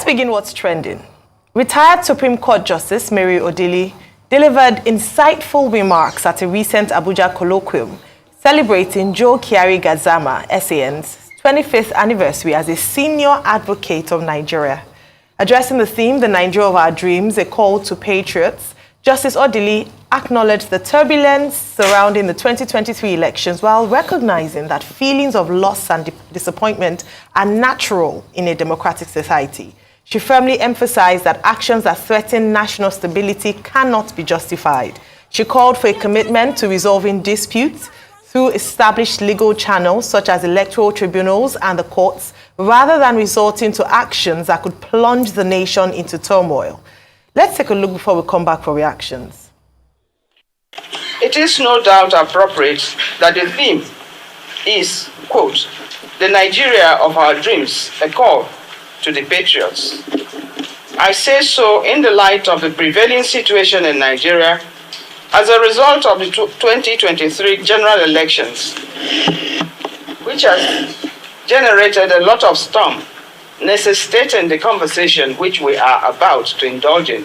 begin what's trending. Retired Supreme Court Justice Mary ODILI delivered insightful remarks at a recent Abuja colloquium celebrating Joe Kyari Gazama, SAN's 25th anniversary as a senior advocate of Nigeria. Addressing the theme, The Nigeria of Our Dreams, a call to patriots, Justice ODILI acknowledged the turbulence surrounding the 2023 elections while recognizing that feelings of loss and disappointment are natural in a democratic society. She firmly emphasized that actions that threaten national stability cannot be justified. She called for a commitment to resolving disputes through established legal channels such as electoral tribunals and the courts, rather than resorting to actions that could plunge the nation into turmoil. Let's take a look before we come back for reactions. It is no doubt appropriate that the theme is, quote, the Nigeria of our dreams, a call to the patriots. I say so in the light of the prevailing situation in Nigeria as a result of the 2023 general elections, which has generated a lot of storm, necessitating the conversation which we are about to indulge in,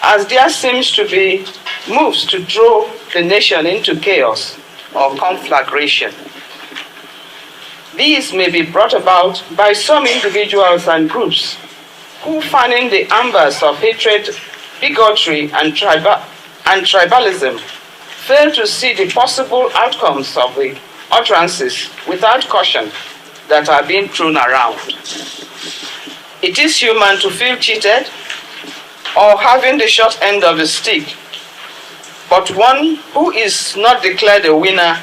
as there seems to be moves to throw the nation into chaos or conflagration. These may be brought about by some individuals and groups who, fanning the embers of hatred, bigotry, and tribalism, fail to see the possible outcomes of the utterances without caution that are being thrown around. It is human to feel cheated or having the short end of the stick, but one who is not declared a winner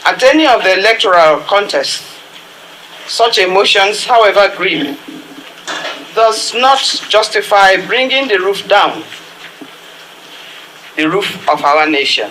at any of the electoral contests, such emotions, however grim, does not justify bringing the roof down, the roof of our nation.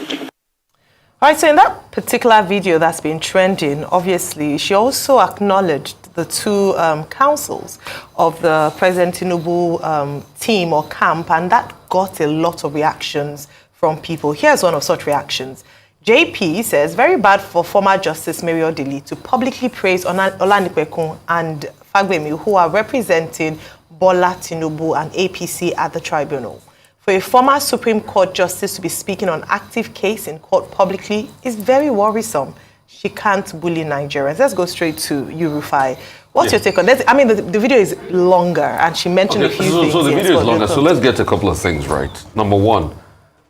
All right, so in that particular video that's been trending, obviously, she also acknowledged the two councils of the President Tinubu team or camp, and that got a lot of reactions from people. Here's one of such reactions. JP says, very bad for former Justice Mary ODILI to publicly praise Olanipekun and Fagbemi, who are representing Bola Tinubu and APC at the tribunal. For a former Supreme Court Justice to be speaking on active case in court publicly is very worrisome. She can't bully Nigerians. Let's go straight to you, Rufai. What's your take on this? I mean, the video is longer, and she mentioned a few things. So the video is longer, so let's get a couple of things right. Number one,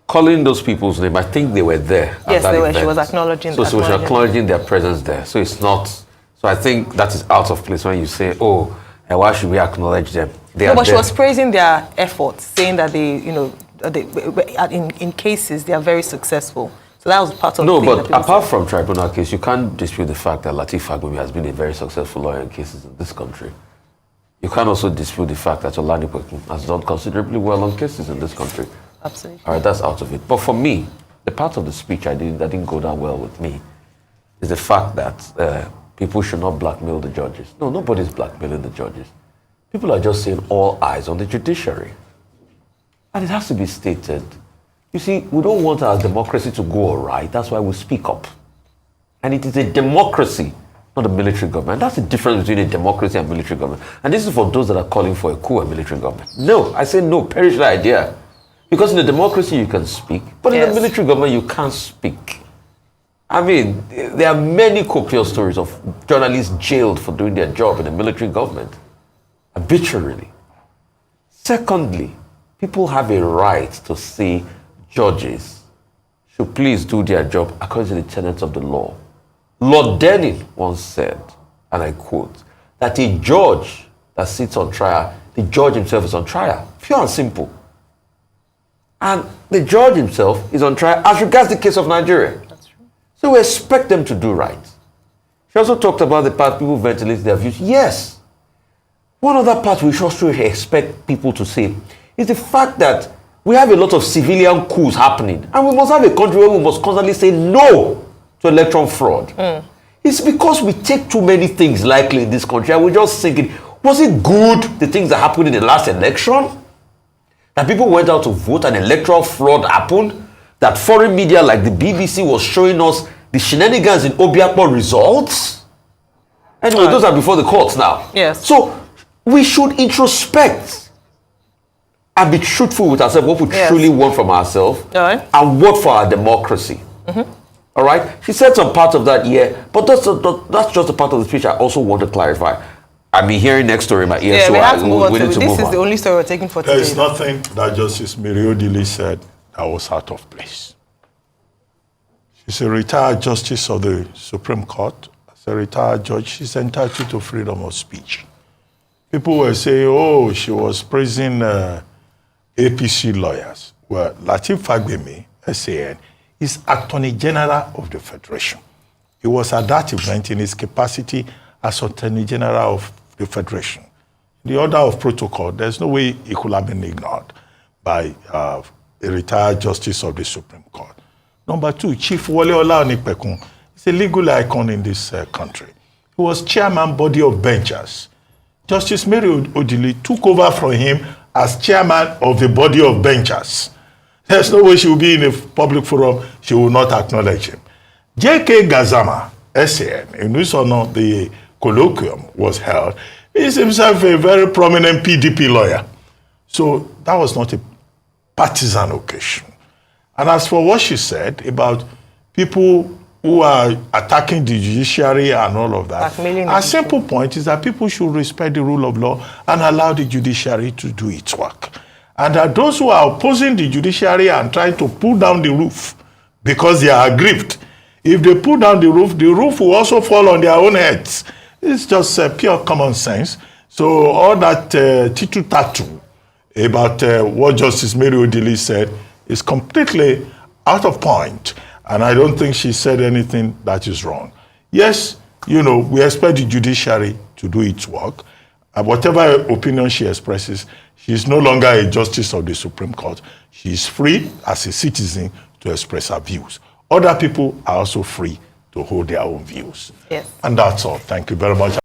calling those people's name, I think they were there. Yes, they were. Event. She was acknowledging. So she was acknowledging their presence there. So it's not. So I think that is out of place when you say, "Oh, and why should we acknowledge them?" They no, but she was praising their efforts, saying that they, in cases they are very successful. So that was part of. No, but apart from tribunal case, you can't dispute the fact that Lateef Fagbemi has been a very successful lawyer in cases in this country. You can't also dispute the fact that Olanipekun has done considerably well on cases in this country. Absolutely. All right, that's out of it. But for me, the part of the speech that didn't go down well with me is the fact that people should not blackmail the judges. No, nobody's blackmailing the judges. People are just saying all eyes on the judiciary. And it has to be stated. You see, we don't want our democracy to go all right. That's why we speak up. And it is a democracy, not a military government. That's the difference between a democracy and military government. And this is for those that are calling for a coup and military government. No, I say no, perish the idea. Because in a democracy you can speak, but in a military government you can't speak. I mean, there are many copious stories of journalists jailed for doing their job in a military government. Arbitrarily. Secondly, people have a right to say judges should please do their job according to the tenets of the law. Lord Denning once said, and I quote, that a judge that sits on trial, the judge himself is on trial. Pure and simple. And the judge himself is on trial as regards the case of Nigeria. That's true. So we expect them to do right. She also talked about the part people ventilate their views. Yes. One other part we should also expect people to say is the fact that we have a lot of civilian coups happening. And we must have a country where we must constantly say no to election fraud. It's because we take too many things lightly in this country and we just thinking, was it good, the things that happened in the last election? That people went out to vote and electoral fraud happened? That foreign media like the BBC was showing us the shenanigans in Obiakpo results? Anyway, those are before the courts now. Yes. So we should introspect and be truthful with ourselves, what we truly want from ourselves, and what for our democracy. All right? She said some part of that, but that's just a part of the speech I also want to clarify. I've been hearing next story in my ear, so we have to move on. This is the only story we're taking for today. There is nothing that Justice Mary ODILI said that was out of place. She's a retired justice of the Supreme Court. As a retired judge, she's entitled to freedom of speech. People were saying, oh, she was praising APC lawyers. Well, Lateef Fagbemi, SAN, is Attorney General of the Federation. He was at that event in his capacity as Attorney General of the Federation. The order of protocol, there's no way it could have been ignored by a retired justice of the Supreme Court. Number two, Chief Wole Olanipekun is a legal icon in this country. He was chairman body of benchers. Justice Mary ODILI took over from him as chairman of the body of benchers. There's no way she will be in a public forum, she will not acknowledge him. J.K. Gazama, SAN, in which honor the colloquium was held, is himself a very prominent PDP lawyer. So that was not a partisan occasion. And as for what she said about people who are attacking the judiciary and all of that, a simple point is that people should respect the rule of law and allow the judiciary to do its work. And that those who are opposing the judiciary and trying to pull down the roof because they are aggrieved, if they pull down the roof will also fall on their own heads. It's just pure common sense. So all that tatu about what Justice Mary ODILI said is completely out of point. And I don't think she said anything that is wrong. Yes, we expect the judiciary to do its work. And whatever opinion she expresses, she is no longer a justice of the Supreme Court. She is free as a citizen to express her views. Other people are also free to hold their own views. Yes. And that's all. Thank you very much.